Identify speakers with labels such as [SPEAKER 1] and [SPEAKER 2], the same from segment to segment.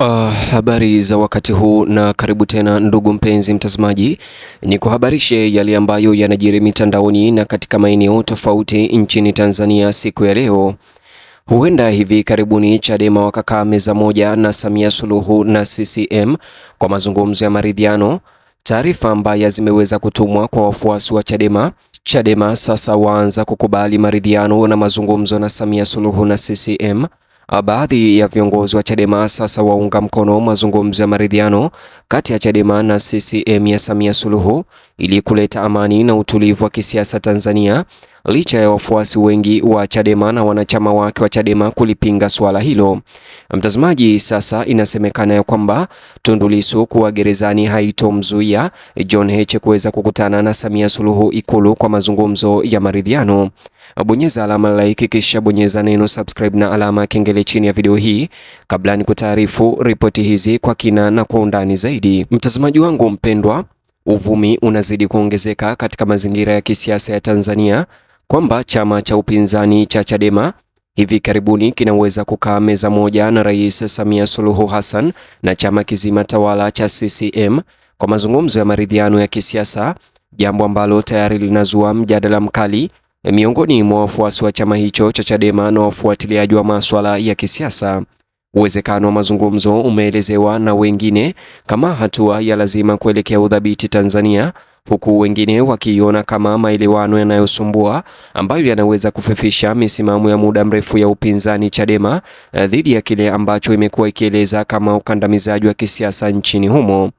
[SPEAKER 1] Habari za wakati huu na karibu tena ndugu mpenzi mtazamaji, ni kuhabarishe yale ambayo yanajiri mitandaoni na katika maeneo tofauti nchini Tanzania siku ya leo. Huenda hivi karibuni Chadema wakakaa meza moja na Samia Suluhu na CCM kwa mazungumzo ya maridhiano. Taarifa ambayo zimeweza kutumwa kwa wafuasi wa Chadema sasa waanza kukubali maridhiano na mazungumzo na Samia Suluhu na CCM. Baadhi ya viongozi wa Chadema sasa waunga mkono mazungumzo ya maridhiano kati ya Chadema na CCM ya Samia Suluhu ili kuleta amani na utulivu wa kisiasa Tanzania, licha ya wafuasi wengi wa Chadema na wanachama wake wa Chadema kulipinga swala hilo. Mtazamaji, sasa inasemekana ya kwamba Tundu Lissu kuwa gerezani haitomzuia John Heche kuweza kukutana na Samia Suluhu Ikulu kwa mazungumzo ya maridhiano. Bonyeza alama like kisha bonyeza neno subscribe na alama kengele chini ya video hii kabla ni kutaarifu ripoti hizi kwa kina na kwa undani zaidi. Mtazamaji wangu mpendwa, uvumi unazidi kuongezeka katika mazingira ya kisiasa ya Tanzania kwamba chama cha upinzani cha Chadema hivi karibuni kinaweza kukaa meza moja na Rais Samia Suluhu Hassan na chama kizima tawala cha CCM kwa mazungumzo ya maridhiano ya kisiasa, jambo ambalo tayari linazua mjadala mkali miongoni mwa wafuasi wa chama hicho cha Chadema na wafuatiliaji wa masuala ya kisiasa. Uwezekano wa mazungumzo umeelezewa na wengine kama hatua ya lazima kuelekea udhabiti Tanzania, huku wengine wakiona kama maelewano yanayosumbua ambayo yanaweza kufifisha misimamo ya muda mrefu ya upinzani Chadema dhidi ya kile ambacho imekuwa ikieleza kama ukandamizaji wa kisiasa nchini humo.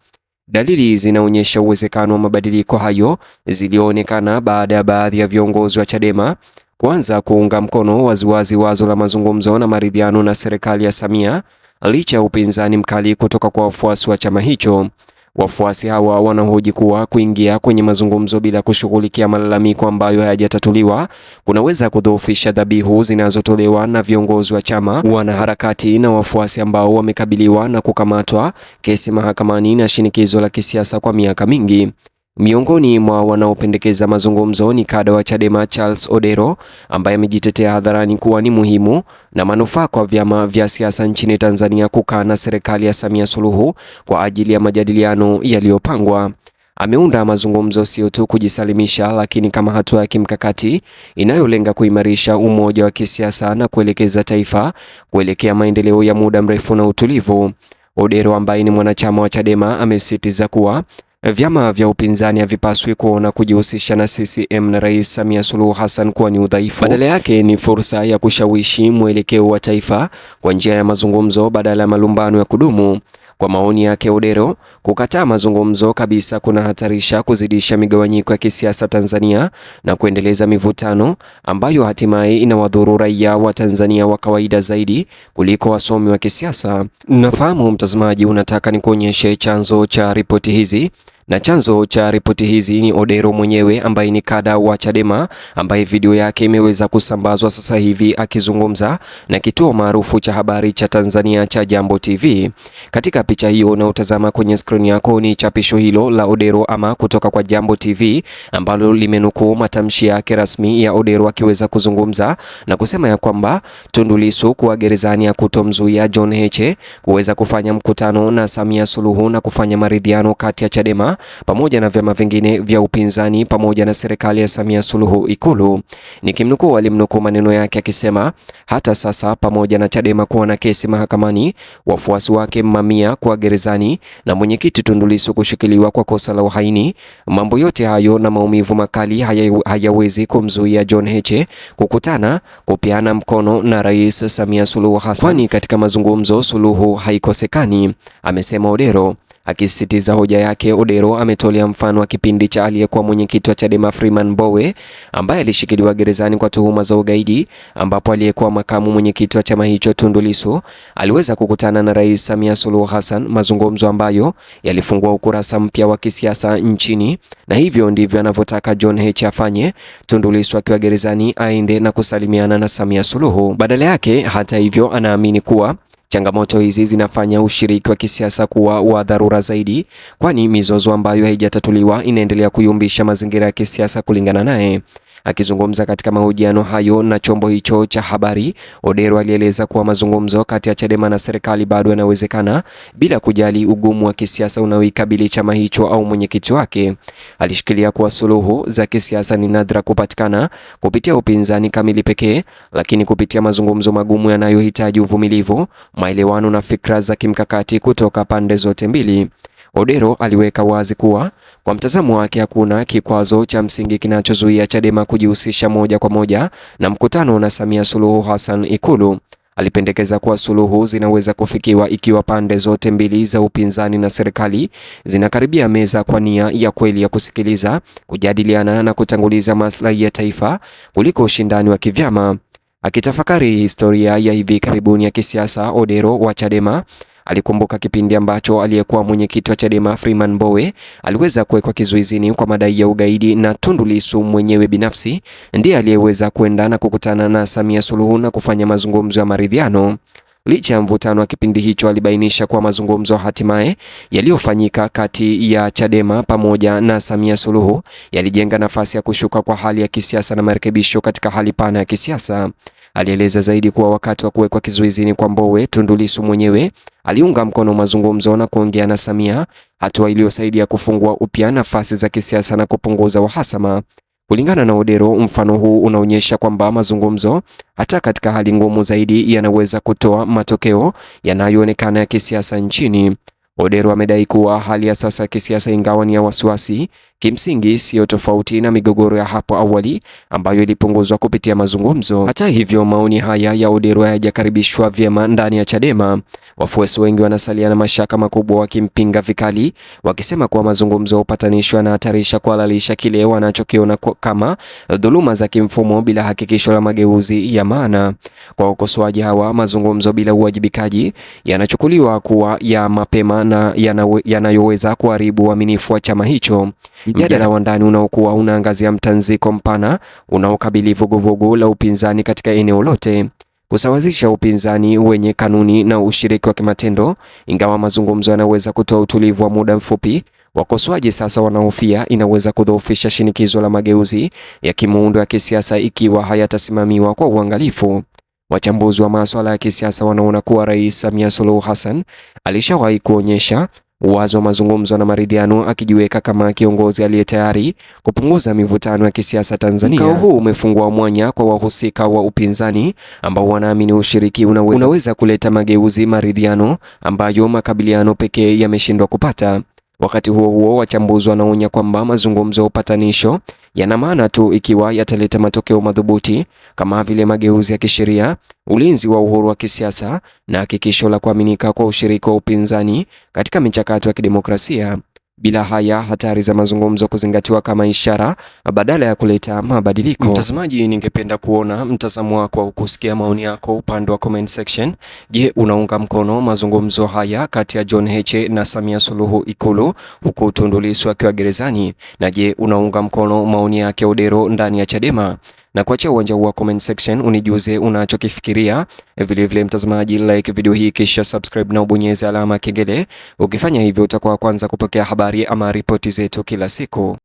[SPEAKER 1] Dalili zinaonyesha uwezekano wa mabadiliko hayo zilionekana baada ya baadhi ya viongozi wa Chadema kuanza kuunga mkono waziwazi wazo la mazungumzo na maridhiano na serikali ya Samia, licha ya upinzani mkali kutoka kwa wafuasi wa chama hicho. Wafuasi hawa wanahoji kuwa kuingia kwenye mazungumzo bila kushughulikia malalamiko ambayo hayajatatuliwa kunaweza kudhoofisha dhabihu zinazotolewa na viongozi wa chama, wanaharakati na wafuasi ambao wamekabiliwa na kukamatwa, kesi mahakamani na shinikizo la kisiasa kwa miaka mingi. Miongoni mwa wanaopendekeza mazungumzo ni kada wa Chadema Charles Odero, ambaye amejitetea hadharani kuwa ni muhimu na manufaa kwa vyama vya siasa nchini Tanzania kukaa na serikali ya Samia Suluhu kwa ajili ya majadiliano yaliyopangwa. Ameunda mazungumzo sio tu kujisalimisha, lakini kama hatua ya kimkakati inayolenga kuimarisha umoja wa kisiasa na kuelekeza taifa kuelekea maendeleo ya muda mrefu na utulivu. Odero, ambaye ni mwanachama wa Chadema, amesisitiza kuwa vyama vya upinzani havipaswi kuona kujihusisha na CCM na Rais Samia Suluhu Hassan kuwa ni udhaifu. Badala yake ni fursa ya kushawishi mwelekeo wa taifa kwa njia ya mazungumzo badala ya malumbano ya kudumu. Kwa maoni yake Odero, kukataa mazungumzo kabisa kuna hatarisha kuzidisha migawanyiko ya kisiasa Tanzania na kuendeleza mivutano ambayo hatimaye inawadhuru raia wa Tanzania wa kawaida zaidi kuliko wasomi wa kisiasa. Nafahamu mtazamaji unataka nikuonyeshe chanzo cha ripoti hizi, na chanzo cha ripoti hizi ni Odero mwenyewe ambaye ni kada wa Chadema, ambaye video yake imeweza kusambazwa sasa hivi akizungumza na kituo maarufu cha habari cha Tanzania cha Jambo TV. Katika picha hiyo unaotazama kwenye screen yako ni chapisho hilo la Odero ama kutoka kwa Jambo TV ambalo limenukuu matamshi yake rasmi ya Odero akiweza kuzungumza na kusema ya kwamba Tundu Lissu kuwa gerezani ya kutomzuia John Heche kuweza kufanya mkutano na Samia Suluhu na kufanya maridhiano kati ya Chadema pamoja na vyama vingine vya upinzani pamoja na serikali ya Samia Suluhu Ikulu. Nikimnukuu, alimnukuu maneno yake akisema, hata sasa pamoja na Chadema kuwa na kesi mahakamani, wafuasi wake mamia kuwa gerezani na mwenyekiti Tundu Lissu kushikiliwa kwa kosa la uhaini, mambo yote hayo na maumivu makali hayawezi kumzuia John Heche kukutana, kupeana mkono na Rais Samia Suluhu Hassan, kwani katika mazungumzo suluhu haikosekani, amesema Odero. Akisisitiza hoja yake, Odero ametolea mfano wa kipindi cha aliyekuwa mwenyekiti wa Chadema Freeman Mbowe ambaye alishikiliwa gerezani kwa tuhuma za ugaidi, ambapo aliyekuwa makamu mwenyekiti wa chama hicho Tundu Lissu aliweza kukutana na Rais Samia Suluhu Hassan, mazungumzo ambayo yalifungua ukurasa mpya wa kisiasa nchini, na hivyo ndivyo anavyotaka John Heche afanye, Tundu Lissu akiwa gerezani aende na kusalimiana na Samia Suluhu. Badala yake, hata hivyo, anaamini kuwa changamoto hizi zinafanya ushiriki wa kisiasa kuwa wa dharura zaidi, kwani mizozo ambayo haijatatuliwa inaendelea kuyumbisha mazingira ya kisiasa kulingana naye. Akizungumza katika mahojiano hayo na chombo hicho cha habari, Odero alieleza kuwa mazungumzo kati ya Chadema na serikali bado yanawezekana bila kujali ugumu wa kisiasa unaoikabili chama hicho au mwenyekiti wake. Alishikilia kuwa suluhu za kisiasa ni nadra kupatikana kupitia upinzani kamili pekee, lakini kupitia mazungumzo magumu yanayohitaji uvumilivu, maelewano na fikra za kimkakati kutoka pande zote mbili. Odero aliweka wazi kuwa kwa mtazamo wake hakuna kikwazo cha msingi kinachozuia Chadema kujihusisha moja kwa moja na mkutano na Samia Suluhu Hassan Ikulu. Alipendekeza kuwa suluhu zinaweza kufikiwa ikiwa pande zote mbili za upinzani na serikali zinakaribia meza kwa nia ya kweli ya kusikiliza, kujadiliana na kutanguliza maslahi ya taifa kuliko ushindani wa kivyama. Akitafakari historia ya hivi karibuni ya kisiasa, Odero wa Chadema alikumbuka kipindi ambacho aliyekuwa mwenyekiti wa Chadema Freeman Mbowe aliweza kuwekwa kizuizini kwa madai ya ugaidi na Tundu Lissu mwenyewe binafsi ndiye aliyeweza kwenda na kukutana na Samia Suluhu na kufanya mazungumzo ya maridhiano. Licha ya mvutano wa kipindi hicho, alibainisha kuwa mazungumzo hatimaye yaliyofanyika kati ya Chadema pamoja na Samia Suluhu yalijenga nafasi ya kushuka kwa hali ya kisiasa na marekebisho katika hali pana ya kisiasa. Alieleza zaidi kuwa wakati wa kuwekwa kizuizini kwa Mbowe, Tundu Lissu mwenyewe aliunga mkono mazungumzo na kuongea na Samia, hatua iliyosaidia kufungua upya nafasi za kisiasa na kupunguza uhasama. Kulingana na Odero, mfano huu unaonyesha kwamba mazungumzo hata katika hali ngumu zaidi yanaweza kutoa matokeo yanayoonekana ya kisiasa nchini. Odero amedai kuwa hali ya sasa ya kisiasa, ingawa ni ya wasiwasi, kimsingi sio tofauti na migogoro ya hapo awali ambayo ilipunguzwa kupitia mazungumzo. Hata hivyo, maoni haya ya Odero hayajakaribishwa vyema ndani ya Chadema. Wafuasi wengi wanasalia na mashaka makubwa, wakimpinga vikali, wakisema kuwa mazungumzo ya upatanisho yanahatarisha kuhalalisha kile wanachokiona kama dhuluma za kimfumo bila hakikisho la mageuzi ya maana. Kwa wakosoaji hawa, mazungumzo bila uwajibikaji yanachukuliwa kuwa ya mapema na yanayoweza kuharibu uaminifu wa chama hicho. Mjadala wa ndani unaokuwa unaangazia mtanziko mpana unaokabili vuguvugu la upinzani katika eneo lote, kusawazisha upinzani wenye kanuni na ushiriki wa kimatendo. Ingawa mazungumzo yanaweza kutoa utulivu wa muda mfupi, wakosoaji sasa wanahofia inaweza kudhoofisha shinikizo la mageuzi ya kimuundo ya kisiasa ikiwa hayatasimamiwa kwa uangalifu. Wachambuzi wa masuala ya kisiasa wanaona kuwa Rais Samia Suluhu Hassan alishawahi kuonyesha uwazo wa mazungumzo na maridhiano, akijiweka kama kiongozi aliye tayari kupunguza mivutano ya kisiasa Tanzania. Mkao huu umefungua mwanya kwa wahusika wa upinzani ambao wanaamini ushiriki unaweza kuleta mageuzi, maridhiano ambayo makabiliano pekee yameshindwa kupata. Wakati huo huo, wachambuzi wanaonya kwamba mazungumzo ya upatanisho yana maana tu ikiwa yataleta matokeo madhubuti kama vile mageuzi ya kisheria, ulinzi wa uhuru wa kisiasa na hakikisho la kuaminika kwa ushiriki wa upinzani katika michakato ya kidemokrasia. Bila haya, hatari za mazungumzo kuzingatiwa kama ishara badala ya kuleta mabadiliko. Mtazamaji, ningependa kuona mtazamo wako au kusikia maoni yako upande wa comment section. Je, unaunga mkono mazungumzo haya kati ya John Heche na Samia Suluhu Ikulu huku Tundu Lissu akiwa gerezani? Na je, unaunga mkono maoni yake Odero ndani ya Chadema? Na kuachia uwanja wa comment section unijuze unachokifikiria. Vile vile mtazamaji, like video hii kisha subscribe na ubonyeze alama kengele. Ukifanya hivyo utakuwa kwanza kupokea habari ama ripoti zetu kila siku.